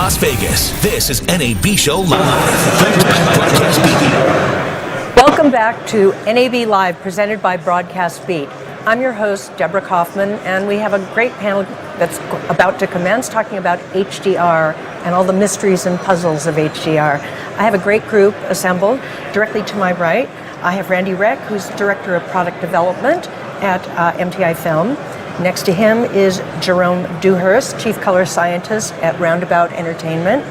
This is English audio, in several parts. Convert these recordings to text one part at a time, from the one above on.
Las Vegas. This is NAB Show Live. Broadcast Beat. Welcome back to NAB Live, presented by Broadcast Beat. I'm your host, Deborah Kaufman, and we have a great panel that's about to commence talking about HDR and all the mysteries and puzzles of HDR. I have a great group assembled. Directly to my right, I have Randy Reck, who's Director of Product Development at MTI Film. Next to him is Jerome Dewhurst, Chief Color Scientist at Roundabout Entertainment.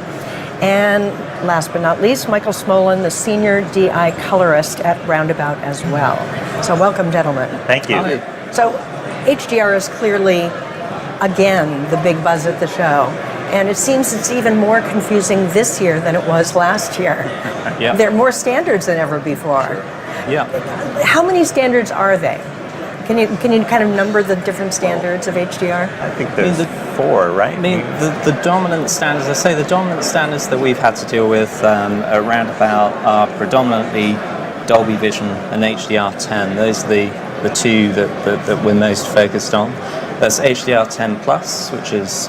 And last but not least, Michael Smolin, the Senior DI Colorist at Roundabout as well. So welcome, gentlemen. Thank you. So HDR is clearly, again, the big buzz at the show. And it seems it's even more confusing this year than it was last year. Yeah. There are more standards than ever before. Sure. Yeah. How many standards are they? Can you kind of number the different standards of HDR? I think there's four, right? I mean, the dominant standards, the dominant standards that we've had to deal with around about are predominantly Dolby Vision and HDR10. Those are the two that we're most focused on. That's HDR10 Plus, which has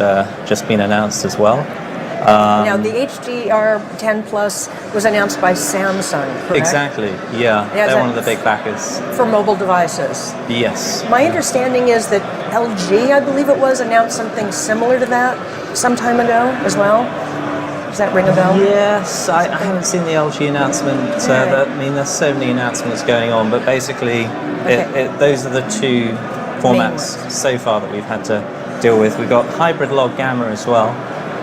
just been announced as well. Now, the HDR10 Plus was announced by Samsung, correct? Exactly, yeah. They're one of the big backers. For mobile devices? Yes. My understanding is that LG, I believe it was, announced something similar to that some time ago as well. Does that ring a bell? Yes, I haven't seen the LG announcement. There's so many announcements going on, but basically, those are the two formats so far that we've had to deal with. We've got hybrid log gamma as well,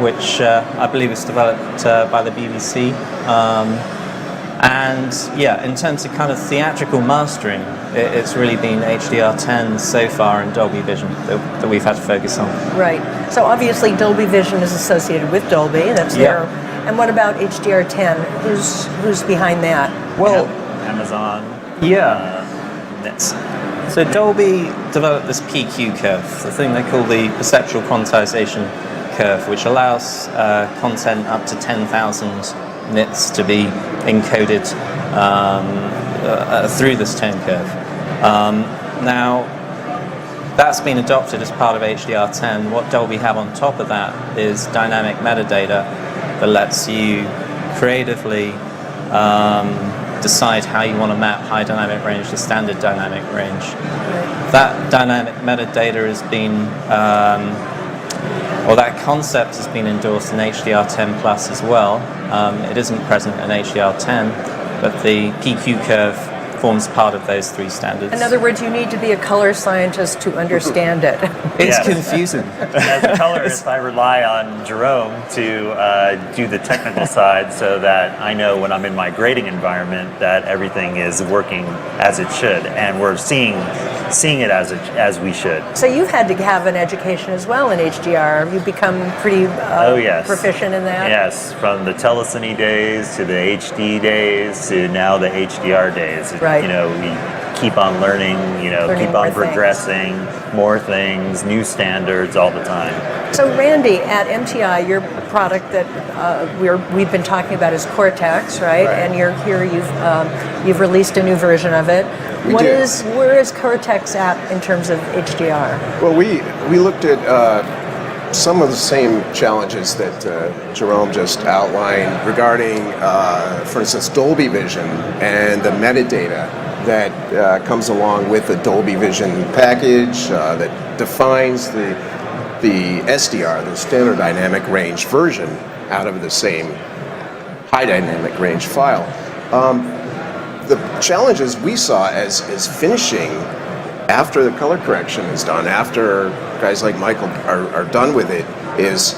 which I believe is developed by the BBC. And yeah, in terms of kind of theatrical mastering, it's really been HDR10 so far and Dolby Vision that we've had to focus on. Right. So obviously Dolby Vision is associated with Dolby. That's there. And what about HDR10? Who's behind that? Well, Amazon. Yeah. So Dolby developed this PQ curve, the thing they call the perceptual quantization curve, which allows content up to 10,000 nits to be encoded through this tone curve. Now, that's been adopted as part of HDR10. What Dolby have on top of that is dynamic metadata that lets you creatively decide how you want to map high dynamic range to standard dynamic range. That dynamic metadata has been that concept has been endorsed in HDR10 Plus as well. It isn't present in HDR10, but the PQ curve forms part of those three standards. In other words, you need to be a color scientist to understand it. It's confusing. As a colorist, I rely on Jerome to do the technical side so that I know when I'm in my grading environment that everything is working as it should, and we're seeing it as we should. So you've had to have an education as well in HDR. Have you become pretty proficient in that? Yes, from the telecine days to the HD days to now the HDR days. Right. You know, we keep on learning, keep on progressing, more things, new standards all the time. So Randy, at MTI, your product that we've been talking about is Cortex, right? And you're here. You've released a new version of it. Where is Cortex at in terms of HDR? Well, we looked at some of the same challenges that Jerome just outlined regarding, for instance, Dolby Vision and the metadata that comes along with the Dolby Vision package that defines the SDR, the standard dynamic range version, out of the same high dynamic range file. The challenges we saw as finishing after the color correction is done, after guys like Michael are done with it, is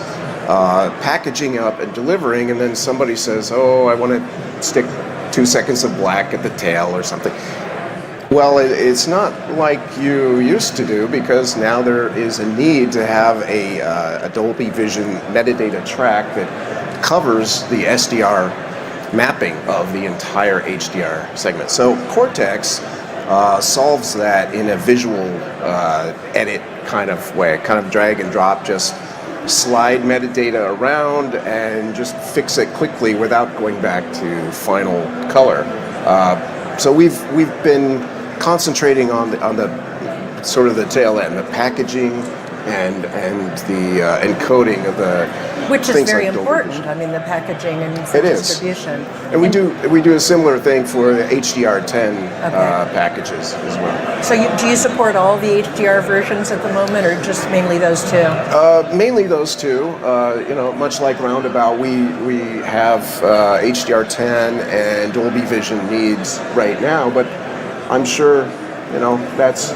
packaging up and delivering, and then somebody says, oh, I want to stick 2 seconds of black at the tail or something. Well, it's not like you used to do, because now there is a need to have a Dolby Vision metadata track that covers the SDR mapping of the entire HDR segment. So Cortex solves that in a visual edit kind of way, kind of drag and drop, just slide metadata around and just fix it quickly without going back to final color. So we've been concentrating on the sort of the tail end, the packaging and the encoding of the Which is things very like Dolby important. Vision. I mean, the packaging and the It is. distribution. And we do a similar thing for the HDR10 packages as well. So do you support all the HDR versions at the moment, or just mainly those two? Mainly those two. Much like Roundabout, we have HDR10 and Dolby Vision needs right now, but I'm sure that's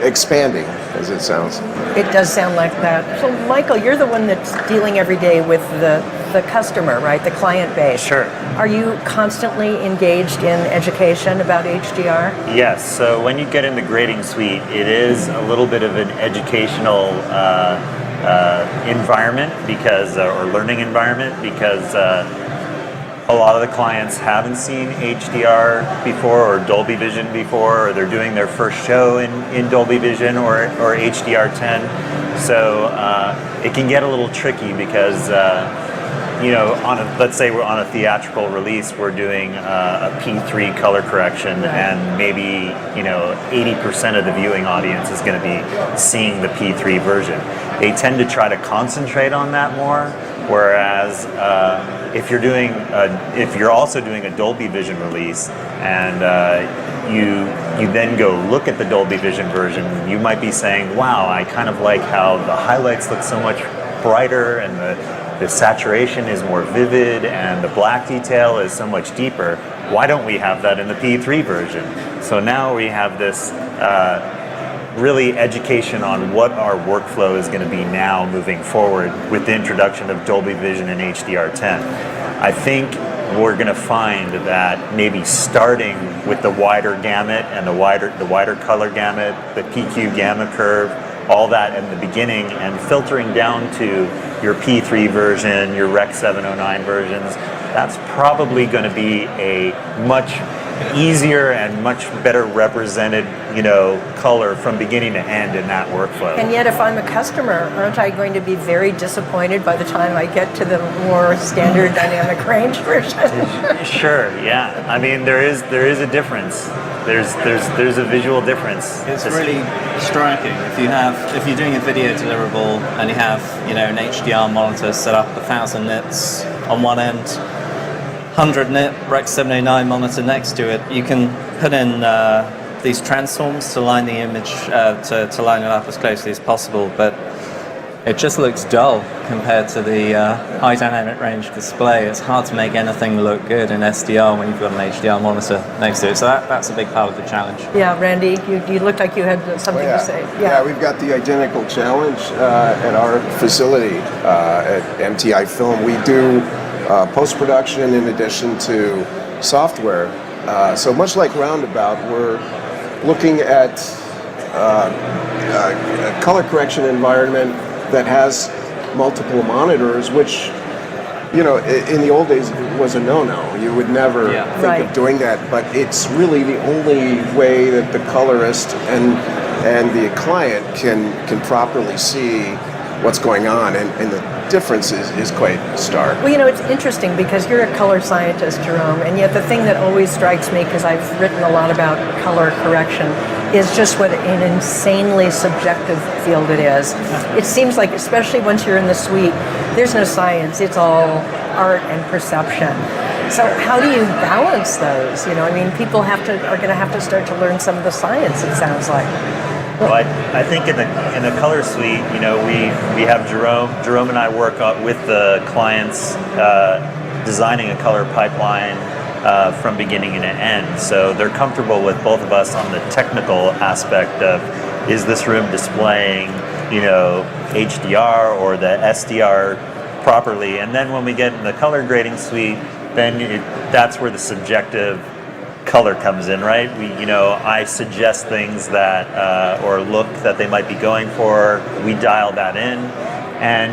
expanding, as it sounds. It does sound like that. So, Michael, you're the one that's dealing every day with the customer, right? The client base. Sure. Are you constantly engaged in education about HDR? Yes. So when you get in the grading suite, it is a little bit of an educational environment or learning environment because a lot of the clients haven't seen HDR before or Dolby Vision before, or they're doing their first show in Dolby Vision or HDR10. So it can get a little tricky because let's say we're on a theatrical release, we're doing a P3 color correction, and maybe 80% of the viewing audience is going to be seeing the P3 version. They tend to try to concentrate on that more, whereas if you're also doing a Dolby Vision release and you then go look at the Dolby Vision version, you might be saying, wow, I kind of like how the highlights look so much brighter and the saturation is more vivid and the black detail is so much deeper. Why don't we have that in the P3 version? So now we have this really education on what our workflow is going to be now moving forward with the introduction of Dolby Vision and HDR10. I think we're going to find that maybe starting with the wider gamut and the wider color gamut, the PQ gamma curve, all that in the beginning, and filtering down to your P3 version, your Rec 709 versions, that's probably going to be a much easier and much better represented, color from beginning to end in that workflow. And yet, if I'm a customer, aren't I going to be very disappointed by the time I get to the more standard dynamic range version? Sure, yeah. I mean, there is a difference. There's a visual difference. It's really striking. If you're doing a video deliverable and you have an HDR monitor set up 1,000 nits on one end, 100 nit Rec 709 monitor next to it, you can put in these transforms to line the image to line it up as closely as possible, but it just looks dull compared to the high dynamic range display. It's hard to make anything look good in SDR when you've got an HDR monitor next to it. So that's a big part of the challenge. Yeah, Randy, you looked like you had something to say. Yeah, we've got the identical challenge at our facility at MTI Film. We do post-production in addition to software. So much like Roundabout, we're looking at a color correction environment that has multiple monitors, which, in the old days was a no-no. You would never think of doing that, but it's really the only way that the colorist and the client can properly see what's going on, and the difference is quite stark. Well, it's interesting because you're a color scientist, Jerome, and yet the thing that always strikes me, because I've written a lot about color correction, is just what an insanely subjective field it is. It seems like, especially once you're in the suite, there's no science, it's all art and perception. So how do you balance those? People are going to have to start to learn some of the science, it sounds like. Well, I think in the color suite, we have Jerome and I work with the clients designing a color pipeline from beginning to end. So they're comfortable with both of us on the technical aspect of, is this room displaying, HDR or the SDR properly? And then when we get in the color grading suite, then that's where the subjective color comes in, right? I suggest things that or look that they might be going for. We dial that in, and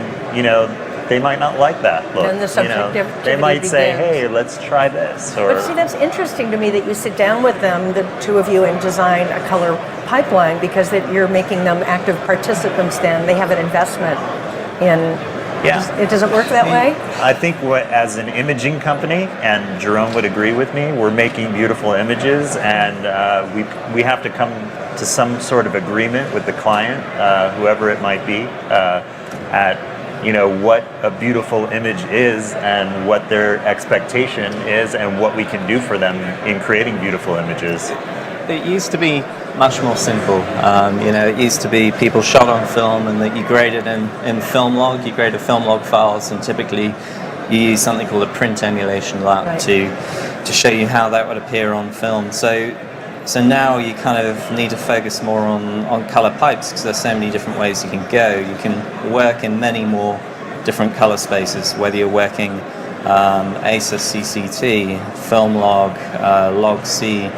they might not like that look. And the subjectivity they might say, begins. "Hey, let's try this." Or, But see, that's interesting to me that you sit down with them, the two of you, and design a color pipeline, because that you're making them active participants. Then they have an investment in. It doesn't work that way? I think as an imaging company, and Jerome would agree with me, we're making beautiful images, and we have to come to some sort of agreement with the client, whoever it might be, at what a beautiful image is and what their expectation is and what we can do for them in creating beautiful images. It used to be much more simple. It used to be people shot on film and that you graded in film log. You graded film log files, and typically you use something called a print emulation lab Right. to show you how that would appear on film. So now you kind of need to focus more on color pipes, because there's so many different ways you can go. You can work in many more different color spaces, whether you're working ASA, CCT, film log, log C.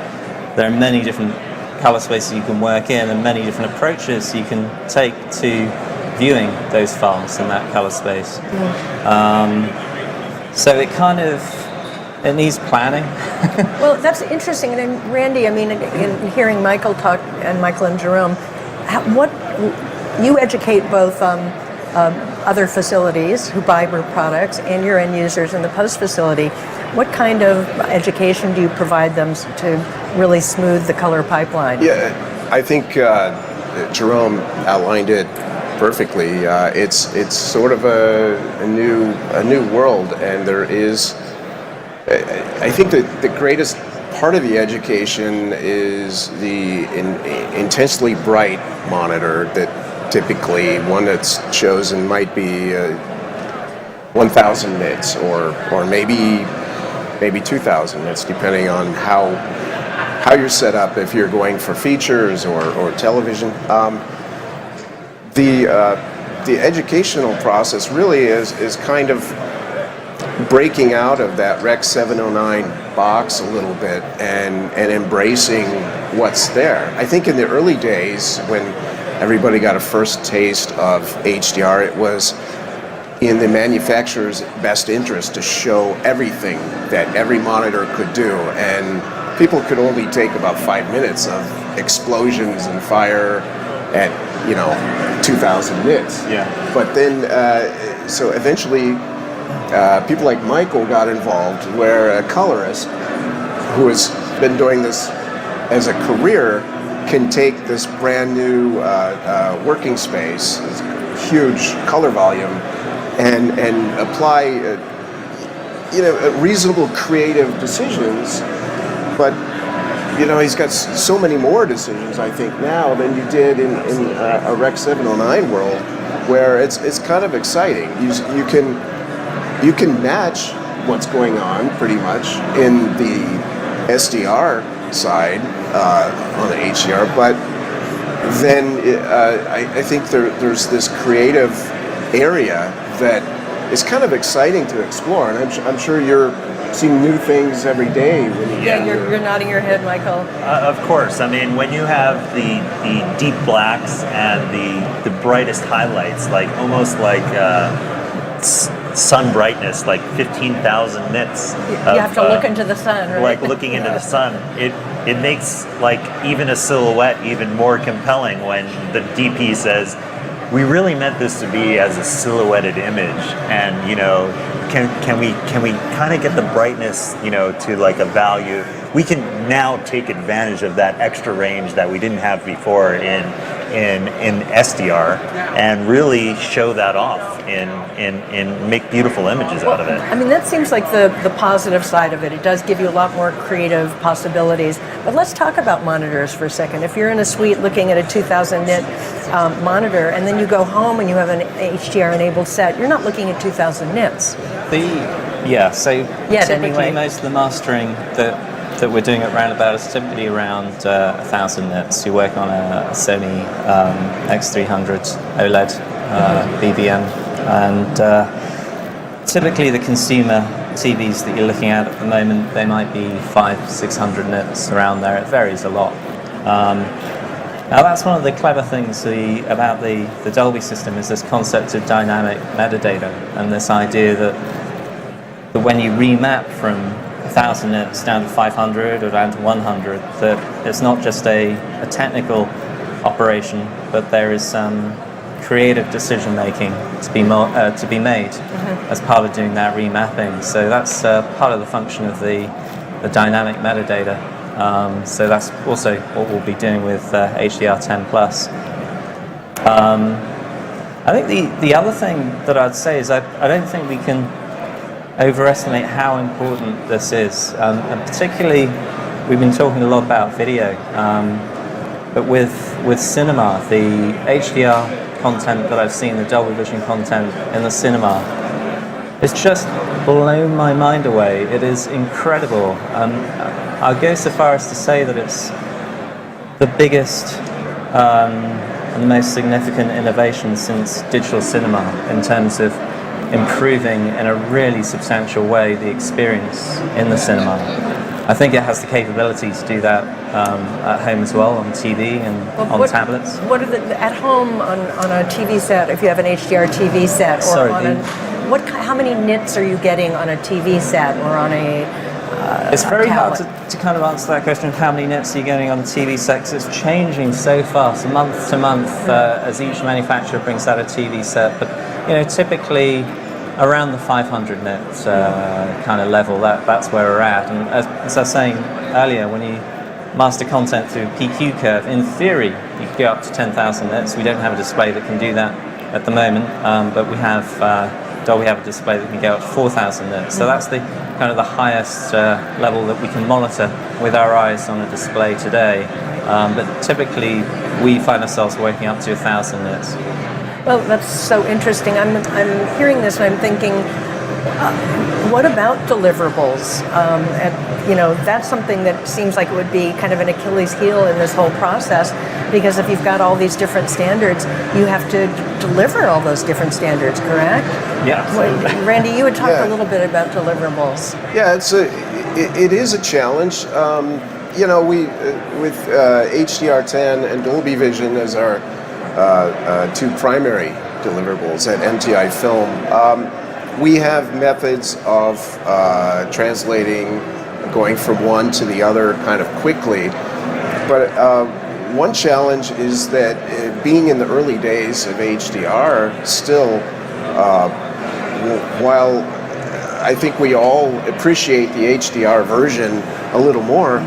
There are many different color spaces you can work in, and many different approaches you can take to viewing those files in that color space. So it needs planning. Well, that's interesting. And then, Randy, I mean, in hearing Michael talk, and Michael and Jerome, what you educate both other facilities who buy your products and your end users in the post facility. What kind of education do you provide them to really smooth the color pipeline? Yeah, I think Jerome outlined it perfectly. It's sort of a new world, and there is. I think that the greatest part of the education is the intensely bright monitor that typically one that's chosen might be 1,000 nits or maybe 2,000 nits, depending on how you're set up, if you're going for features or television. The educational process really is kind of breaking out of that Rec 709 box a little bit and embracing what's there. I think in the early days, when everybody got a first taste of HDR, it was in the manufacturer's best interest to show everything that every monitor could do, and people could only take about 5 minutes of explosions and fire at 2,000 nits. Yeah. But then, so eventually, people like Michael got involved, where a colorist who has been doing this as a career can take this brand new working space, this huge color volume, and apply reasonable creative decisions. But he's got so many more decisions, I think, now than you did in a Rec 709 world, where it's kind of exciting. You can match what's going on pretty much in the SDR side on the HDR, but then I think there's this creative area that is kind of exciting to explore, and I'm sure you're seeing new things every day. Yeah, you're nodding your head, Michael. Of course. I mean, when you have the deep blacks and the brightest highlights, like almost like sun brightness, like 15,000 nits. You have to look into the sun, right? Like looking into the sun. It makes like even a silhouette even more compelling when the DP says, we really meant this to be as a silhouetted image, and can we kind of get the brightness to like a value. We can now take advantage of that extra range that we didn't have before in SDR, and really show that off and make beautiful images out of it. I mean, that seems like the positive side of it. It does give you a lot more creative possibilities. But let's talk about monitors for a second. If you're in a suite looking at a 2,000 nit monitor, and then you go home and you have an HDR enabled set, you're not looking at 2,000 nits. Typically anyway. most of the mastering that we're doing at Roundabout is typically around 1,000 nits. You work on a Sony X300 OLED BBM, and typically the consumer TVs that you're looking at the moment, they might be 500-600 nits, around there. It varies a lot. Now that's one of the clever things about the Dolby system, is this concept of dynamic metadata, and this idea that when you remap from 1,000 nits down to 500 or down to 100, that it's not just a technical operation, but there is some creative decision making to be made as part of doing that remapping. So that's part of the function of the dynamic metadata. So that's also what we'll be doing with HDR10 Plus. I think the other thing that I'd say is I don't think we can overestimate how important this is, and particularly we've been talking a lot about video, but with cinema, the HDR content that I've seen, the Dolby Vision content in the cinema, it's just blown my mind away. It is incredible. I'll go so far as to say that it's the biggest and the most significant innovation since digital cinema in terms of improving in a really substantial way the experience in the cinema. I think it has the capability to do that at home as well, on TV and on tablets. What are at home on a TV set, if you have an HDR TV set, or how many nits are you getting on a TV set or on a It's very hard tablet? to kind of answer that question of how many nits are you getting on the TV set, 'cause it's changing so fast, month to month, as each manufacturer brings out a TV set. But typically around the 500 nits kind of level, that's where we're at. And as I was saying earlier, when you master content through PQ curve, in theory you could go up to 10,000 nits. We don't have a display that can do that at the moment, but we have a display that can go up to 4,000 nits. So that's the kind of the highest level that we can monitor with our eyes on a display today. But typically we find ourselves working up to 1,000 nits. Well, that's so interesting. I'm hearing this and I'm thinking, what about deliverables? That's something that seems like it would be kind of an Achilles heel in this whole process, because if you've got all these different standards, you have to deliver all those different standards, correct? Yeah. Randy, you had talked a little bit about deliverables. Yeah, it is a challenge. We with HDR10 and Dolby Vision as our two primary deliverables at MTI Film. We have methods of translating, going from one to the other kind of quickly. But one challenge is that being in the early days of HDR, still, while I think we all appreciate the HDR version a little more,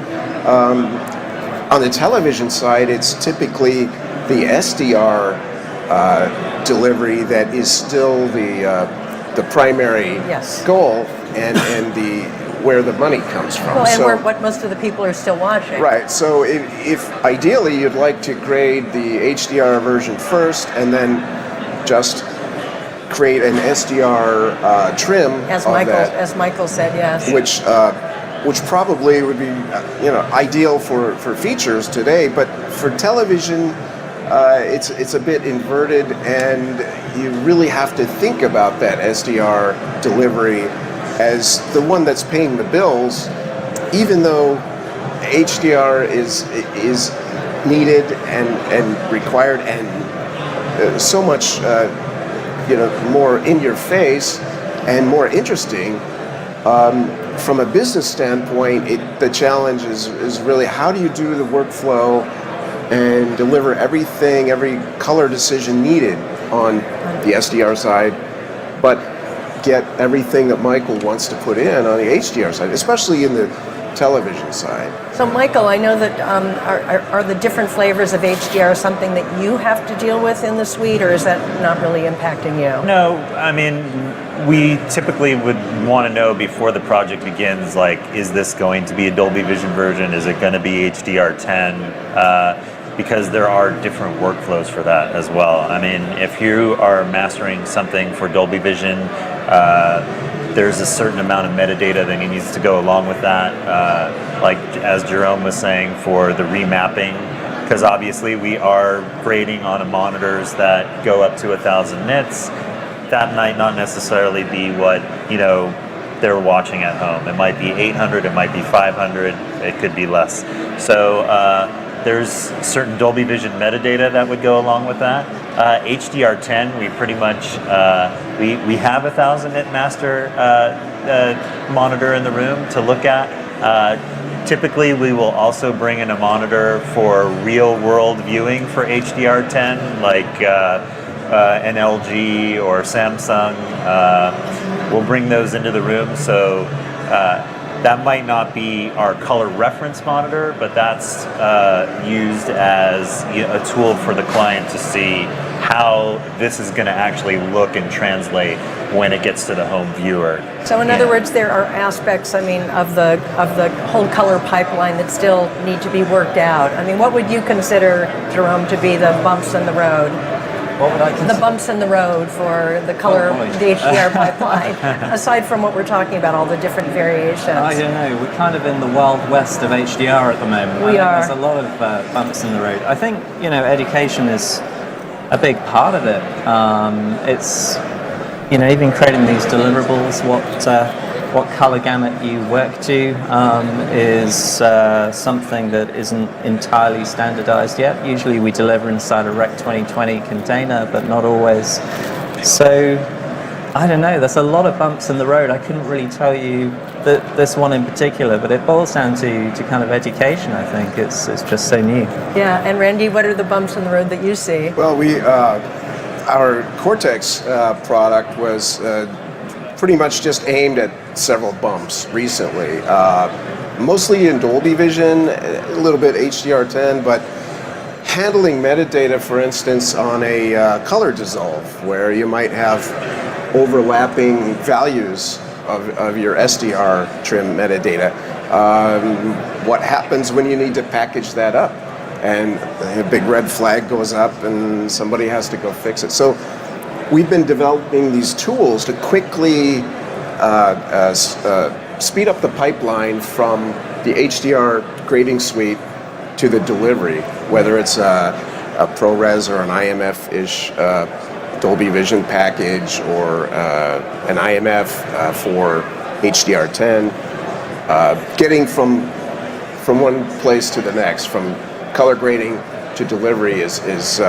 on the television side, it's typically the SDR delivery that is still the primary goal and where the money comes from. Well, and what most of the people are still watching. Right. So if ideally you'd like to grade the HDR version first and then just create an SDR trim as Michael said, yes. Which probably would be ideal for features today, but for television. It's a bit inverted, and you really have to think about that SDR delivery as the one that's paying the bills, even though HDR is needed and required and so much more in your face and more interesting. From a business standpoint, the challenge is really how do you do the workflow and deliver every color decision needed on the SDR side, but get everything that Michael wants to put in on the HDR side, especially in the television side. So Michael, I know that are the different flavors of HDR something that you have to deal with in the suite, or is that not really impacting you? No, I mean, we typically would want to know before the project begins, like, is this going to be a Dolby Vision version? Is it going to be HDR10? Because there are different workflows for that as well. I mean, if you are mastering something for Dolby Vision, there's a certain amount of metadata that needs to go along with that. Like as Jerome was saying, for the remapping, because obviously we are grading on monitors that go up to 1,000 nits. That might not necessarily be what they're watching at home. It might be 800, it might be 500, it could be less. So there's certain Dolby Vision metadata that would go along with that. HDR10, we pretty much, we have 1,000 nit master monitor in the room to look at. Typically, we will also bring in a monitor for real world viewing for HDR10, like an LG or Samsung. We'll bring those into the room. So that might not be our color reference monitor, but that's used as a tool for the client to see how this is going to actually look and translate when it gets to the home viewer. So in other words, there are aspects, I mean, of the whole color pipeline that still need to be worked out. I mean, what would you consider, Jerome, to be the bumps in the road? What would I consider? The bumps in the road for the color, the HDR pipeline, aside from what we're talking about, all the different variations. I don't know. We're kind of in the wild west of HDR at the moment. We are. There's a lot of bumps in the road. I think, education is a big part of it. It's, even creating these deliverables, what color gamut you work to is something that isn't entirely standardized yet. Usually we deliver inside a Rec 2020 container, but not always. So, I don't know, there's a lot of bumps in the road. I couldn't really tell you this one in particular, but it boils down to kind of education, I think. It's just so new. Yeah, and Randy, what are the bumps in the road that you see? Well, our Cortex product was pretty much just aimed at several bumps recently. Mostly in Dolby Vision, a little bit HDR10, but handling metadata, for instance, on a color dissolve, where you might have overlapping values of your SDR trim metadata. What happens when you need to package that up? And a big red flag goes up and somebody has to go fix it. So we've been developing these tools to quickly speed up the pipeline from the HDR grading suite to the delivery, whether it's a ProRes or an IMF-ish Dolby Vision package or an IMF for HDR10. Getting from one place to the next, from color grading to delivery is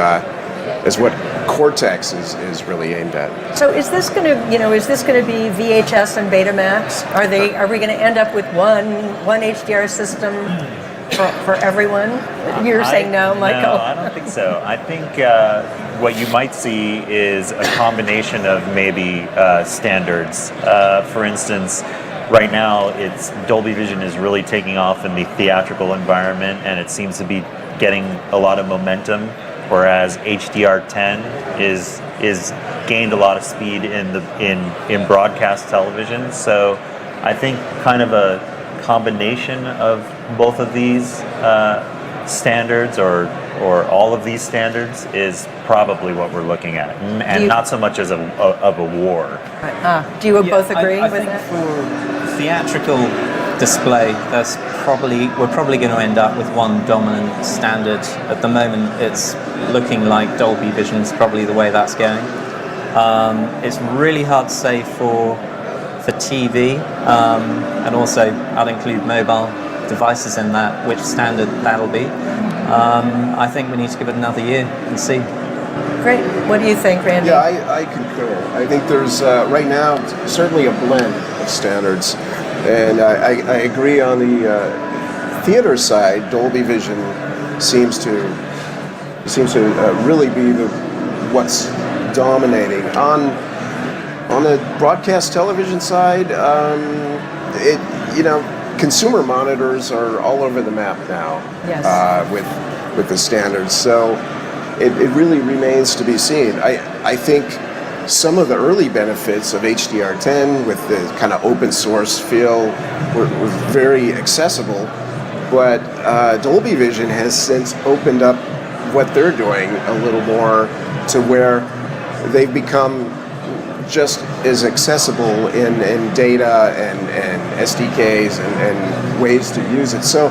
what Cortex is really aimed at. So is this going to be VHS and Betamax? Are we going to end up with one HDR system for everyone? You're saying no, Michael? No, I don't think so. I think what you might see is a combination of maybe standards. For instance, right now, Dolby Vision is really taking off in the theatrical environment, and it seems to be getting a lot of momentum. Whereas HDR10 is gained a lot of speed in broadcast television. So I think kind of a combination of both of these standards or all of these standards is probably what we're looking at, and not so much as of a war. Do you both agree I with think that? for theatrical display, we're probably going to end up with one dominant standard. At the moment, it's looking like Dolby Vision is probably the way that's going. It's really hard to say for TV, and also I'll include mobile devices in that, which standard that'll be. I think we need to give it another year and see. Great. What do you think, Randy? Yeah, I concur. I think there's right now certainly a blend of standards, and I agree on the theater side. Dolby Vision seems to really be what's dominating. On the broadcast television side, consumer monitors are all over the map now. Yes. With the standards. So it really remains to be seen. I think some of the early benefits of HDR10 with the kind of open source feel were very accessible, but Dolby Vision has since opened up what they're doing a little more to where they've become just as accessible in data and SDKs and ways to use it. So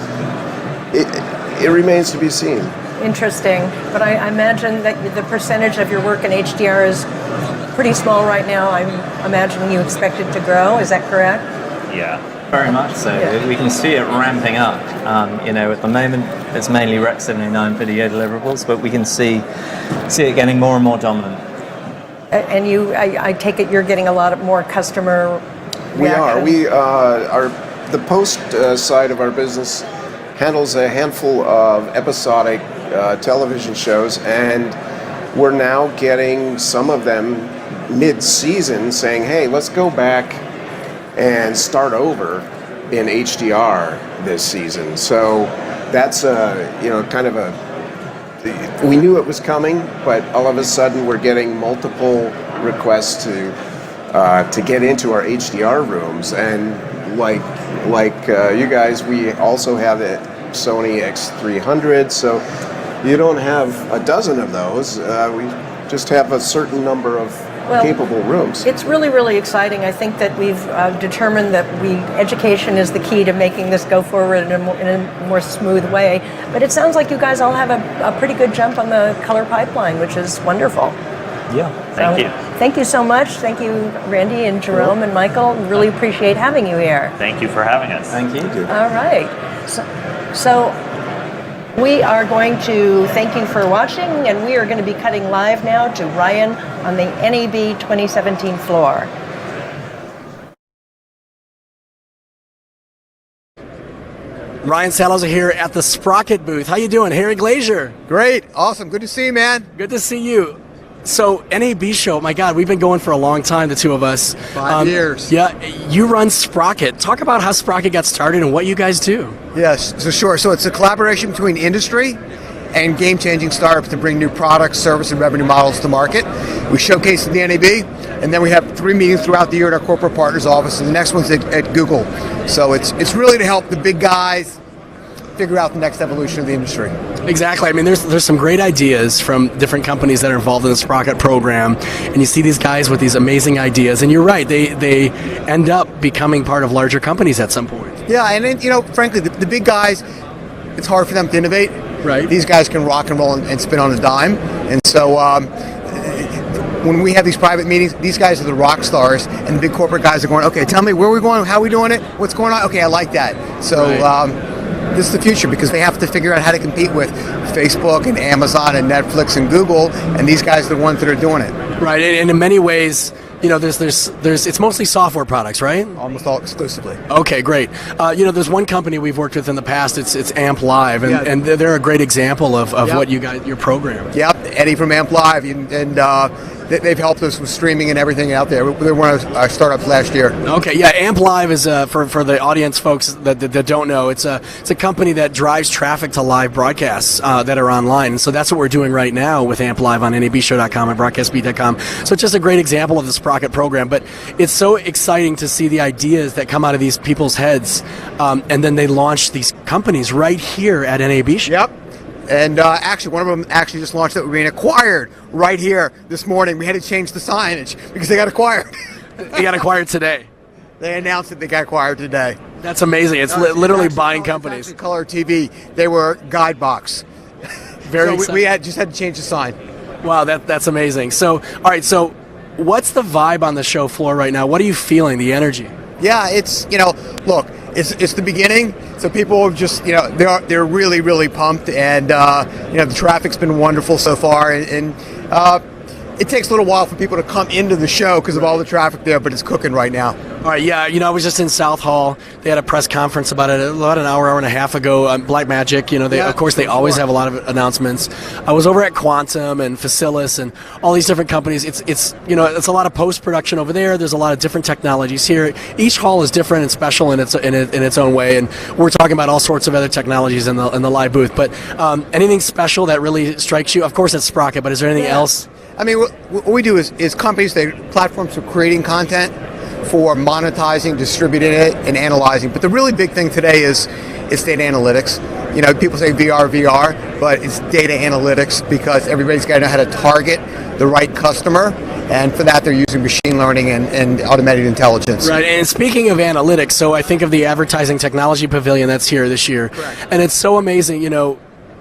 it remains to be seen. Interesting. But I imagine that the percentage of your work in HDR is pretty small right now. I'm imagining you expect it to grow. Is that correct? Yeah. Very much so. Yeah. We can see it ramping up. At the moment, it's mainly Rec 79 video deliverables, but we can see it getting more and more dominant. And I take it you're getting a lot more customer reaction? We are. The post side of our business handles a handful of episodic television shows, and we're now getting some of them mid-season saying, hey, let's go back and start over in HDR this season. So that's kind of we knew it was coming, but all of a sudden we're getting multiple requests to get into our HDR rooms, and like you guys, we also have the Sony X300. So you don't have a dozen of those. We just have a certain number of capable rooms. It's really, really exciting. I think that we've determined that education is the key to making this go forward in a more smooth way. But it sounds like you guys all have a pretty good jump on the color pipeline, which is wonderful. Yeah. Thank you. Thank you so much. Thank you, Randy and Jerome and Michael. Really appreciate having you here. Thank you for having us. Thank you. All right. So we are going to thank you for watching, and we are going to be cutting live now to Ryan on the NAB 2017 floor. Ryan Salazar here at the Sprocket booth. How you doing, Harry Glazier? Great, awesome, good to see you, man. Good to see you. So, NAB show, my God, we've been going for a long time, the two of us. 5 years. Yeah, you run Sprocket. Talk about how Sprocket got started and what you guys do. Yes, so sure. So it's a collaboration between industry and game-changing startups to bring new products, service, and revenue models to market. We showcase at the NAB, and then we have 3 meetings throughout the year at our corporate partners' office, and the next one's at Google. So it's really to help the big guys figure out the next evolution of the industry. Exactly. I mean, there's some great ideas from different companies that are involved in the Sprocket program, and you see these guys with these amazing ideas, and you're right, they end up becoming part of larger companies at some point. Yeah, and then, frankly, the big guys, it's hard for them to innovate. Right. These guys can rock and roll and spin on a dime, and so when we have these private meetings, these guys are the rock stars, and the big corporate guys are going, okay, tell me where we're going, how are we doing it, what's going on, okay, I like that. So this is the future, because they have to figure out how to compete with Facebook and Amazon and Netflix and Google, and these guys are the ones that are doing it. Right, and in many ways, there's it's mostly software products, right? Almost all exclusively. Okay, great. There's one company we've worked with in the past. It's Amp Live, and they're a great example of what you got your program. Yep, Eddie from Amp Live, and they've helped us with streaming and everything out there. They're one of our startups last year. Okay, yeah, Amp Live is for the audience folks that don't know. It's a company that drives traffic to live broadcasts that are online. And so that's what we're doing right now with Amp Live on nabshow.com and broadcastbeat.com. So it's just a great example of the Sprocket program. But it's so exciting to see the ideas that come out of these people's heads, and then they launch these companies right here at NAB Show. Yep. And actually, one of them actually just launched that we're being acquired right here this morning. We had to change the signage because they got acquired. They got acquired today. They announced that they got acquired today. That's amazing. It's literally buying companies. It's Color TV. They were Guidebox. Very so we just had to change the sign. Wow, that's amazing. So, all right, so what's the vibe on the show floor right now? What are you feeling, the energy? Yeah, it's, look, it's the beginning, so people have just, they're really, really pumped, and, the traffic's been wonderful so far, and it takes a little while for people to come into the show because of all the traffic there, but it's cooking right now. All right, yeah, I was just in South Hall. They had a press conference about an hour and a half ago. Blackmagic, of course, they always have a lot of announcements. I was over at Quantum and Facilis and all these different companies. It's a lot of post-production over there. There's a lot of different technologies here. Each hall is different and special in its own way, and we're talking about all sorts of other technologies in the live booth. But anything special that really strikes you? Of course, it's Sprocket, but is there anything else? I mean, what we do is companies, platforms for creating content, for monetizing, distributing it, and analyzing. But the really big thing today is data analytics. People say VR, but it's data analytics, because everybody's got to know how to target the right customer. And for that, they're using machine learning and automated intelligence. Right, and speaking of analytics, so I think of the Advertising Technology Pavilion that's here this year. Correct. And it's so amazing,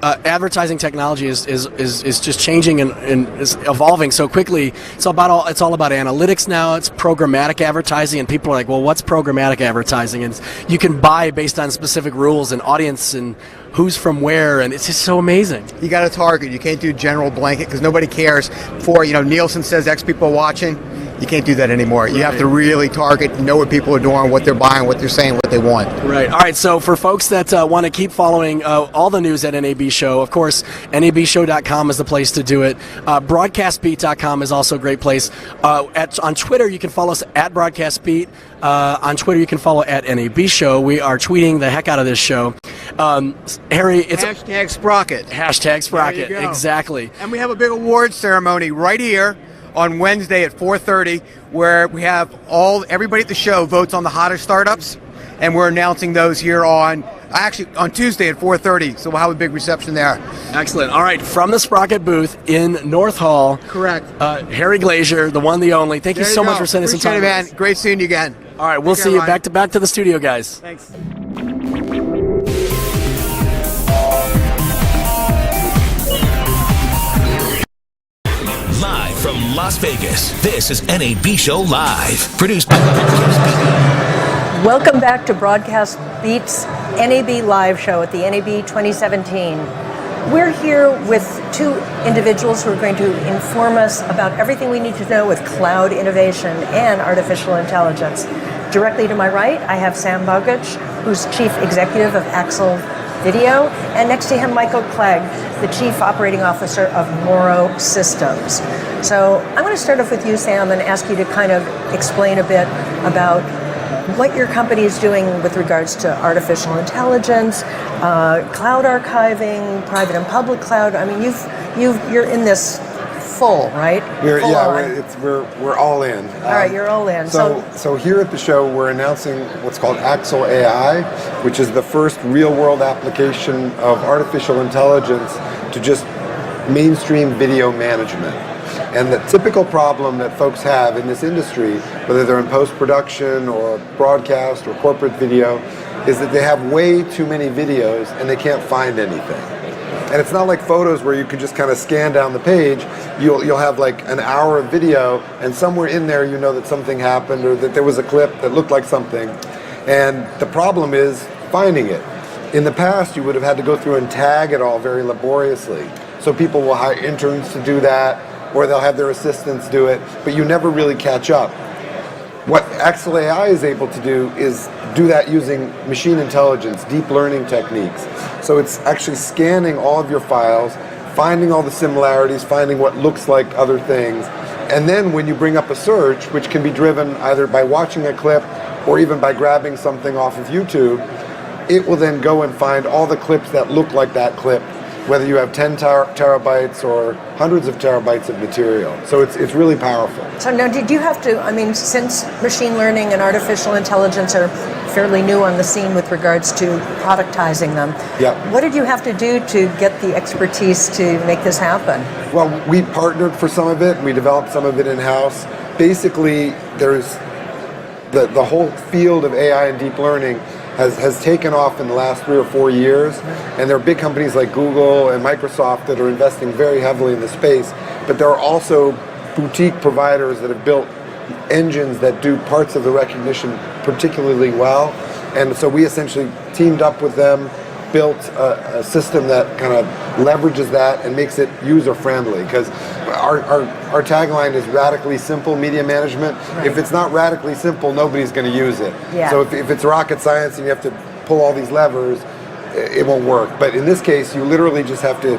advertising technology is just changing and is evolving so quickly. It's all about analytics now. It's programmatic advertising, and people are like, well, what's programmatic advertising? And you can buy based on specific rules and audience and who's from where, and it's just so amazing. You got to target. You can't do general blanket because nobody cares. For Nielsen says X people are watching. You can't do that anymore. You have to really target, know what people are doing, what they're buying, what they're saying, what they want. Right. All right. So for folks that want to keep following all the news at NAB Show, of course, nabshow.com is the place to do it. Broadcastbeat.com is also a great place. On Twitter, you can follow us at BroadcastBeat. On Twitter, you can follow at NAB Show. We are tweeting the heck out of this show. Harry, it's Hashtag Sprocket. Hashtag Sprocket. There you go. Exactly. And we have a big awards ceremony right here on Wednesday at 4:30, where we have everybody at the show votes on the hottest startups, and we're announcing those here on Tuesday at 4:30. So we'll have a big reception there. Excellent. All right, from the Sprocket booth in North Hall. Correct. Harry Glazier, the one, the only. Thank you so much for sending some time. Appreciate it, man. Great seeing you again. All right, we'll see you back to the studio, guys. Thanks. Live from Las Vegas, this is NAB Show Live, produced by Broadcast Beat. Welcome back to Broadcast Beat's NAB Live show at the NAB 2017. We're here with two individuals who are going to inform us about everything we need to know with cloud innovation and artificial intelligence. Directly to my right, I have Sam Boguch, who's Chief Executive of Axle Video, and next to him, Michael Clegg, the Chief Operating Officer of Morrow Systems. So I'm going to start off with you, Sam, and ask you to kind of explain a bit about what your company is doing with regards to artificial intelligence, cloud archiving, private and public cloud. I mean, you're in this full, right? We're all in. All right, you're all in. So here at the show, we're announcing what's called Axle AI, which is the first real-world application of artificial intelligence to just mainstream video management. And the typical problem that folks have in this industry, whether they're in post-production or broadcast or corporate video, is that they have way too many videos and they can't find anything. And it's not like photos where you can just kind of scan down the page. You'll have like an hour of video, and somewhere in there you know that something happened or that there was a clip that looked like something. And the problem is finding it. In the past, you would have had to go through and tag it all very laboriously. So people will hire interns to do that, or they'll have their assistants do it, but you never really catch up. What Axle AI is able to do is do that using machine intelligence, deep learning techniques. So it's actually scanning all of your files, finding all the similarities, finding what looks like other things, and then when you bring up a search, which can be driven either by watching a clip or even by grabbing something off of YouTube, it will then go and find all the clips that look like that clip, whether you have 10 terabytes or hundreds of terabytes of material. So it's really powerful. So now, did you have to, I mean, since machine learning and artificial intelligence are fairly new on the scene with regards to productizing them, what did you have to do to get the expertise to make this happen? Well, we partnered for some of it. We developed some of it in-house. Basically, there's the whole field of AI and deep learning has taken off in the last 3 or 4 years, and there are big companies like Google and Microsoft that are investing very heavily in the space, but there are also boutique providers that have built engines that do parts of the recognition particularly well, and so we essentially teamed up with them, built a system that kind of leverages that and makes it user-friendly, because our tagline is radically simple media management. Right. If it's not radically simple, nobody's going to use it. Yeah. So if it's rocket science and you have to pull all these levers, it won't work. But in this case, you literally just have to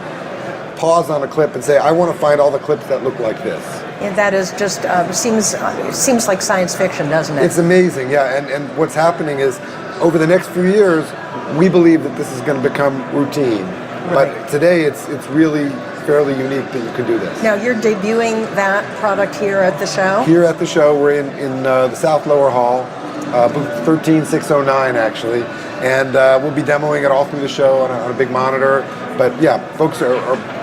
pause on a clip and say, I want to find all the clips that look like this. Yeah, that is just, seems like science fiction, doesn't it? It's amazing, yeah. And what's happening is, over the next few years, we believe that this is going to become routine. Right. But today, it's really fairly unique that you can do this. Now, you're debuting that product here at the show? Here at the show, we're in the South Lower Hall, booth 13609 actually, and we'll be demoing it all through the show on a big monitor. But yeah, folks are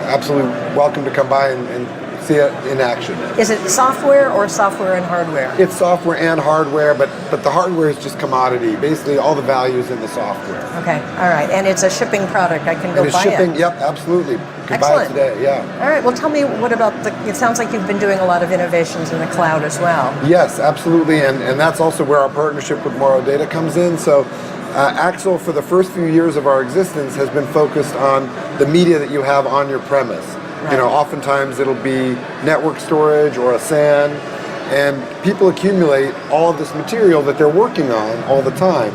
absolutely welcome to come by and see it in action. Is it software or software and hardware? It's software and hardware, but the hardware is just commodity. Basically, all the values in the software. Okay, all right, and it's a shipping product. I can go buy shipping, it. Yep, absolutely. You can Excellent. buy it today, yeah. All right, well, tell me what about it sounds like you've been doing a lot of innovations in the cloud as well. Yes, absolutely, and that's also where our partnership with Morrow Data comes in. So Axle, for the first few years of our existence, has been focused on the media that you have on your premise. Right. You know, oftentimes it'll be network storage or a SAN, and people accumulate all of this material that they're working on all the time.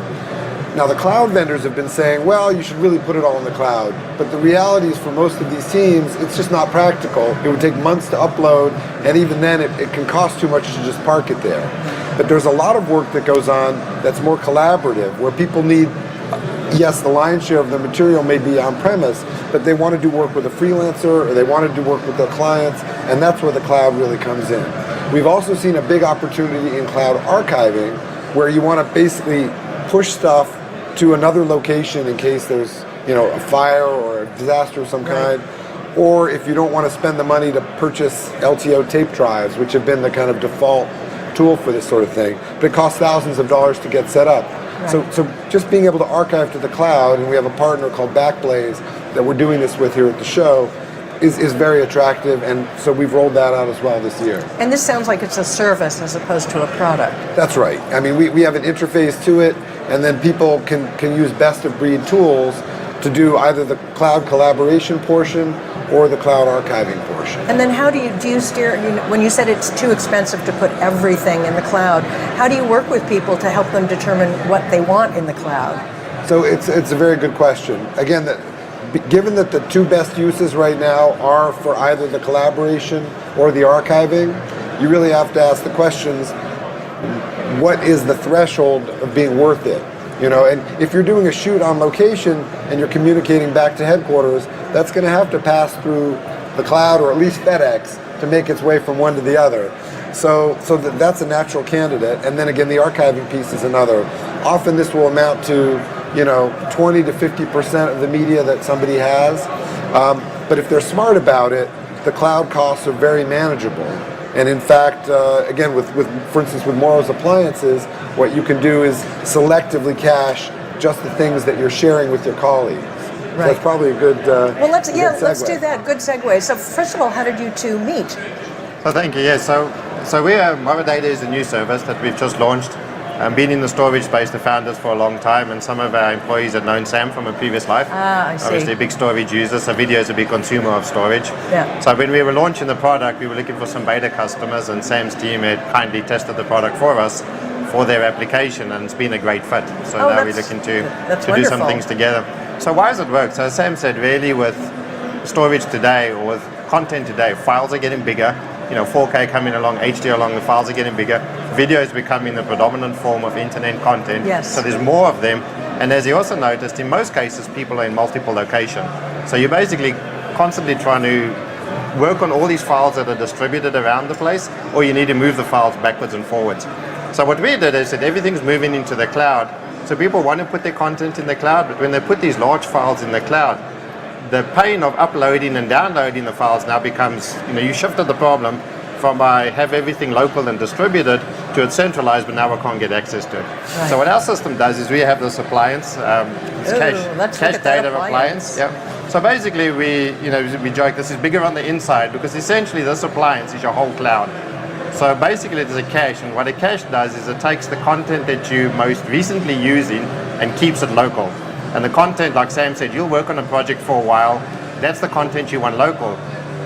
Now the cloud vendors have been saying, well, you should really put it all in the cloud. But the reality is for most of these teams, it's just not practical. It would take months to upload, and even then it can cost too much to just park it there. But there's a lot of work that goes on that's more collaborative, where people need, yes, the lion's share of the material may be on-premise, but they want to do work with a freelancer, or they want to do work with their clients, and that's where the cloud really comes in. We've also seen a big opportunity in cloud archiving, where you want to basically push stuff to another location in case there's, a fire or a disaster of some kind, or if you don't want to spend the money to purchase LTO tape drives, which have been the kind of default tool for this sort of thing, but it costs thousands of dollars to get set up. Right. So just being able to archive to the cloud, and we have a partner called Backblaze that we're doing this with here at the show, is very attractive, and so we've rolled that out as well this year. And this sounds like it's a service as opposed to a product. That's right. I mean, we have an interface to it, and then people can use best-of-breed tools to do either the cloud collaboration portion or the cloud archiving portion. And then how do you steer, when you said it's too expensive to put everything in the cloud, how do you work with people to help them determine what they want in the cloud? So it's a very good question. Again, given that the two best uses right now are for either the collaboration or the archiving, you really have to ask the questions, what is the threshold of being worth it? And if you're doing a shoot on location and you're communicating back to headquarters, that's going to have to pass through the cloud or at least FedEx to make its way from one to the other. So that's a natural candidate. And then again, the archiving piece is another. Often this will amount to 20 to 50% of the media that somebody has. But if they're smart about it, the cloud costs are very manageable. And in fact, again, for instance, with Morrow's appliances, what you can do is selectively cache just the things that you're sharing with your colleagues. Right. So that's probably a good let's good let's do that. Good segue. So first of all, how did you two meet? So thank you. Yeah. So we are Morrow Data is a new service that we've just launched. Been in the storage space, the founders, for a long time, and some of our employees had known Sam from a previous life. I see. Obviously a big storage user, so video is a big consumer of storage. Yeah. So when we were launching the product, we were looking for some beta customers, and Sam's team had kindly tested the product for us for their application, and it's been a great fit. So now we're looking to do some things together. So why has it worked? So as Sam said, really with storage today, or with content today, files are getting bigger. 4K coming along, HD along, the files are getting bigger. Video is becoming the predominant form of internet content. Yes. So there's more of them. And as you also noticed, in most cases, people are in multiple locations. So you're basically constantly trying to work on all these files that are distributed around the place, or you need to move the files backwards and forwards. So what we did is that everything's moving into the cloud. So people want to put their content in the cloud, but when they put these large files in the cloud, the pain of uploading and downloading the files now becomes, you shifted the problem from I have everything local and distributed to it's centralized, but now I can't get access to it. Right. So what our system does is we have this appliance, it's cache data appliance. Yeah. So basically we joke this is bigger on the inside because essentially this appliance is your whole cloud. So basically it's a cache, and what a cache does is it takes the content that you most recently using and keeps it local. And the content, like Sam said, you'll work on a project for a while. That's the content you want local.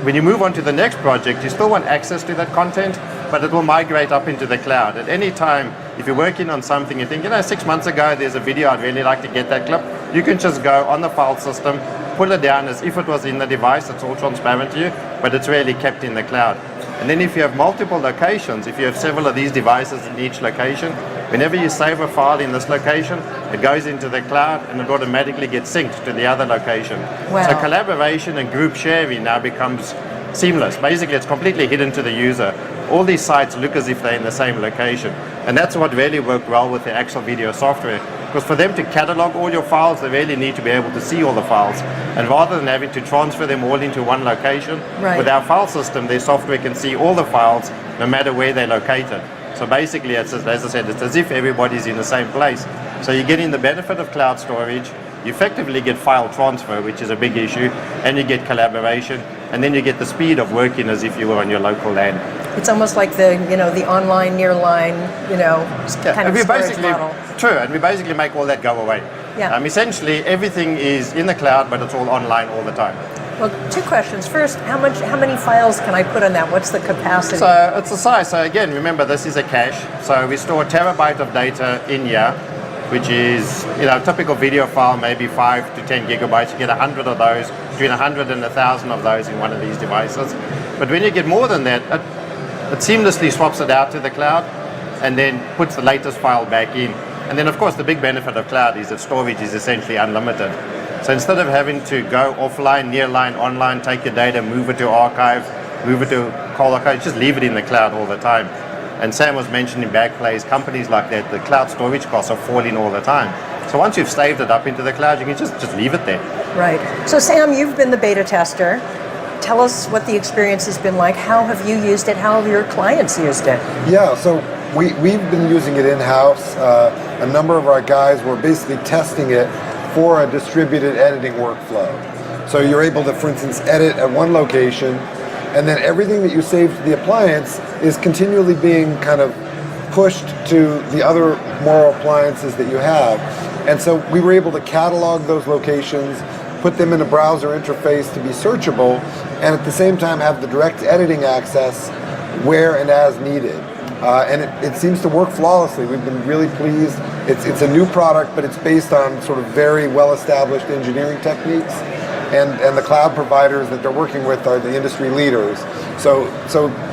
When you move on to the next project, you still want access to that content, but it will migrate up into the cloud. At any time, if you're working on something, you think, 6 months ago, there's a video, I'd really like to get that clip. You can just go on the file system, pull it down as if it was in the device. It's all transparent to you, but it's really kept in the cloud. And then if you have multiple locations, if you have several of these devices in each location, whenever you save a file in this location, it goes into the cloud and it automatically gets synced to the other location. Wow. So collaboration and group sharing now becomes seamless. Basically, it's completely hidden to the user. All these sites look as if they're in the same location. And that's what really worked well with the actual video software. Because for them to catalog all your files, they really need to be able to see all the files. And rather than having to transfer them all into one location, with our file system, their software can see all the files no matter where they're located. So basically, it's, as I said, it's as if everybody's in the same place. So you're getting the benefit of cloud storage, you effectively get file transfer, which is a big issue, and you get collaboration, and then you get the speed of working as if you were on your local LAN. It's almost like the online, nearline, kind of storage model. True, and we basically make all that go away. Yeah. Essentially, everything is in the cloud, but it's all online all the time. Well, two questions. First, how many files can I put on that? What's the capacity? So it's the size. So again, remember this is a cache. So we store a terabyte of data in here, which is a typical video file, maybe 5 to 10 gigabytes. You get 100 of those, between 100 and 1,000 of those in one of these devices. But when you get more than that, it seamlessly swaps it out to the cloud and then puts the latest file back in. And then of course the big benefit of cloud is that storage is essentially unlimited. So instead of having to go offline, nearline, online, take your data, move it to archive, move it to colocation, just leave it in the cloud all the time. And Sam was mentioning Backblaze, companies like that, the cloud storage costs are falling all the time. So once you've saved it up into the cloud, you can just leave it there. Right. So Sam, you've been the beta tester. Tell us what the experience has been like. How have you used it? How have your clients used it? Yeah, so we've been using it in-house. A number of our guys were basically testing it for a distributed editing workflow. So you're able to, for instance, edit at one location, and then everything that you save to the appliance is continually being kind of pushed to the other more appliances that you have. And so we were able to catalog those locations, put them in a browser interface to be searchable, and at the same time have the direct editing access where and as needed. And it seems to work flawlessly. We've been really pleased. It's a new product, but it's based on sort of very well-established engineering techniques. And the cloud providers that they're working with are the industry leaders. So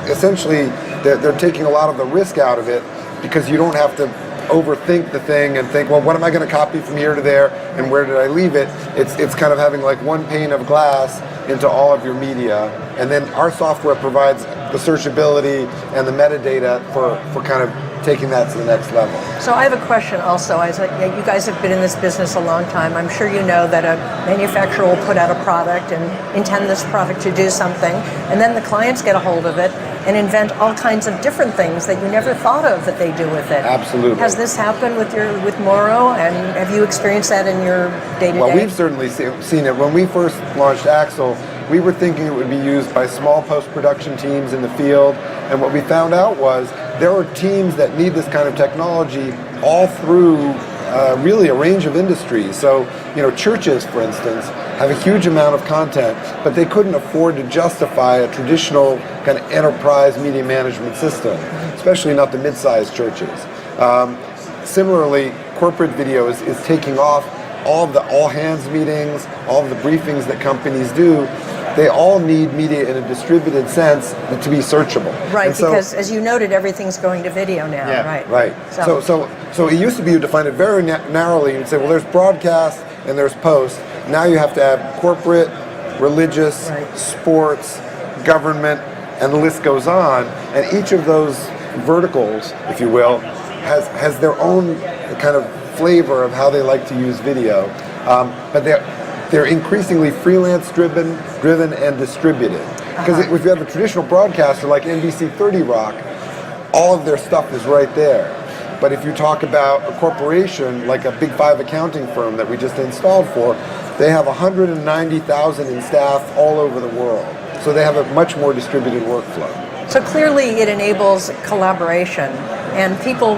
essentially, they're taking a lot of the risk out of it because you don't have to overthink the thing and think, well, what am I going to copy from here to there, and where did I leave it? It's kind of having like one pane of glass into all of your media, and then our software provides the searchability and the metadata for kind of taking that to the next level. So I have a question also. You guys have been in this business a long time. I'm sure you know that a manufacturer will put out a product and intend this product to do something, and then the clients get a hold of it and invent all kinds of different things that you never thought of that they do with it. Absolutely. Has this happened with Moro, and have you experienced that in your day-to-day? Well, we've certainly seen it. When we first launched Axle, we were thinking it would be used by small post-production teams in the field, and what we found out was there are teams that need this kind of technology all through really a range of industries. So, churches, for instance, have a huge amount of content, but they couldn't afford to justify a traditional kind of enterprise media management system, especially not the mid-sized churches. Similarly, corporate video is taking off. All of the all-hands meetings, all of the briefings that companies do, they all need media in a distributed sense to be searchable. Right, because as you noted, everything's going to video now, right? Right. So it used to be you define it very narrowly. You'd say, well, there's broadcast and there's post. Now you have to have corporate, religious, sports, government, and the list goes on. And each of those verticals, if you will, has their own kind of flavor of how they like to use video. But they're increasingly freelance driven and distributed. Because if you have a traditional broadcaster like NBC 30 Rock, all of their stuff is right there. But if you talk about a corporation like a Big Five accounting firm that we just installed for, they have 190,000 in staff all over the world. So they have a much more distributed workflow. So clearly it enables collaboration, and people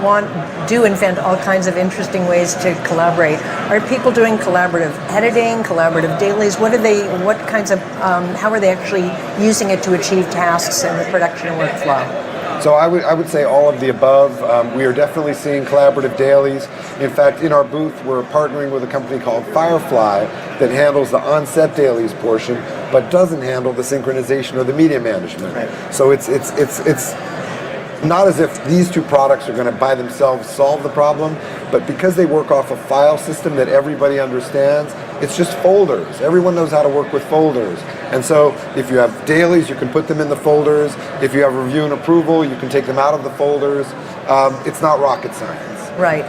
do invent all kinds of interesting ways to collaborate. Are people doing collaborative editing, collaborative dailies? How are they actually using it to achieve tasks in the production workflow? So I would say all of the above. We are definitely seeing collaborative dailies. In fact, in our booth, we're partnering with a company called Firefly that handles the on-set dailies portion, but doesn't handle the synchronization or the media management. Right. So it's not as if these two products are going to by themselves solve the problem, but because they work off a file system that everybody understands, it's just folders. Everyone knows how to work with folders. And so if you have dailies, you can put them in the folders. If you have review and approval, you can take them out of the folders. It's not rocket science. Right.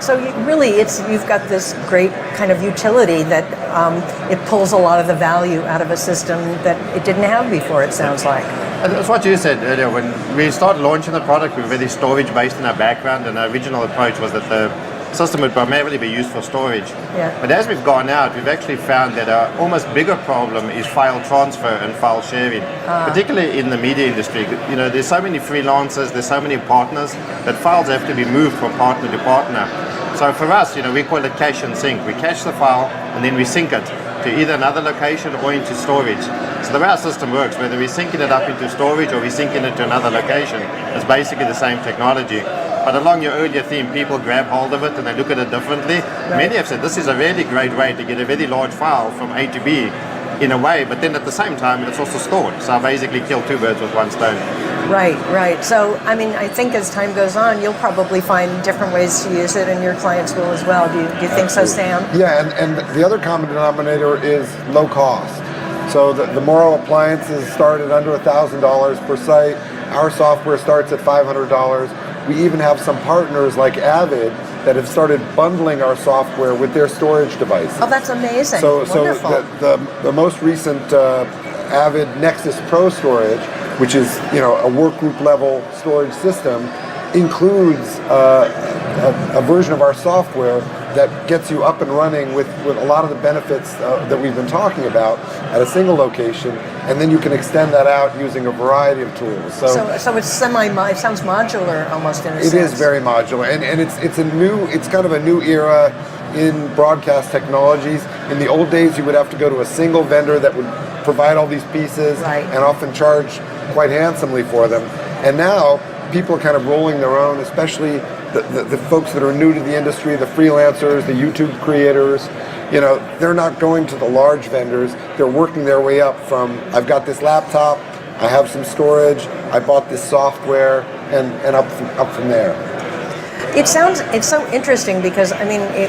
So you've got this great kind of utility that it pulls a lot of the value out of a system that it didn't have before, it sounds like. And that's what you said earlier. When we started launching the product, we were very storage based in our background, and our original approach was that the system would primarily be used for storage. Yeah. But as we've gone out, we've actually found that our almost bigger problem is file transfer and file sharing, particularly in the media industry. There's so many freelancers, there's so many partners that files have to be moved from partner to partner. So for us, we call it cache and sync. We cache the file and then we sync it. to either another location or into storage. So the way our system works, whether we're syncing it up into storage or we're syncing it to another location, it's basically the same technology. But along your earlier theme, people grab hold of it and they look at it differently. Many have said this is a really great way to get a very large file from A to B in a way, but then at the same time it's also stored. So I basically kill two birds with one stone. Right. So, I mean, I think as time goes on, you'll probably find different ways to use it, and your clients will as well. Do you think so, Sam? Yeah, and the other common denominator is low cost. So the Morrow appliances start at under $1,000 per site. Our software starts at $500. We even have some partners like Avid that have started bundling our software with their storage devices. Oh, that's amazing. So Wonderful. the most recent Avid Nexus Pro storage, which is a workgroup level storage system, includes a version of our software that gets you up and running with a lot of the benefits that we've been talking about at a single location, and then you can extend that out using a variety of tools. So it's it sounds modular almost in a sense. it is very modular, and it's kind of a new era in broadcast technologies. In the old days, you would have to go to a single vendor that would provide all these pieces and often charge quite handsomely for them. And now people are kind of rolling their own, especially the folks that are new to the industry, the freelancers, the YouTube creators. They're not going to the large vendors. They're working their way up from, I've got this laptop, I have some storage, I bought this software, and up from there. It's so interesting because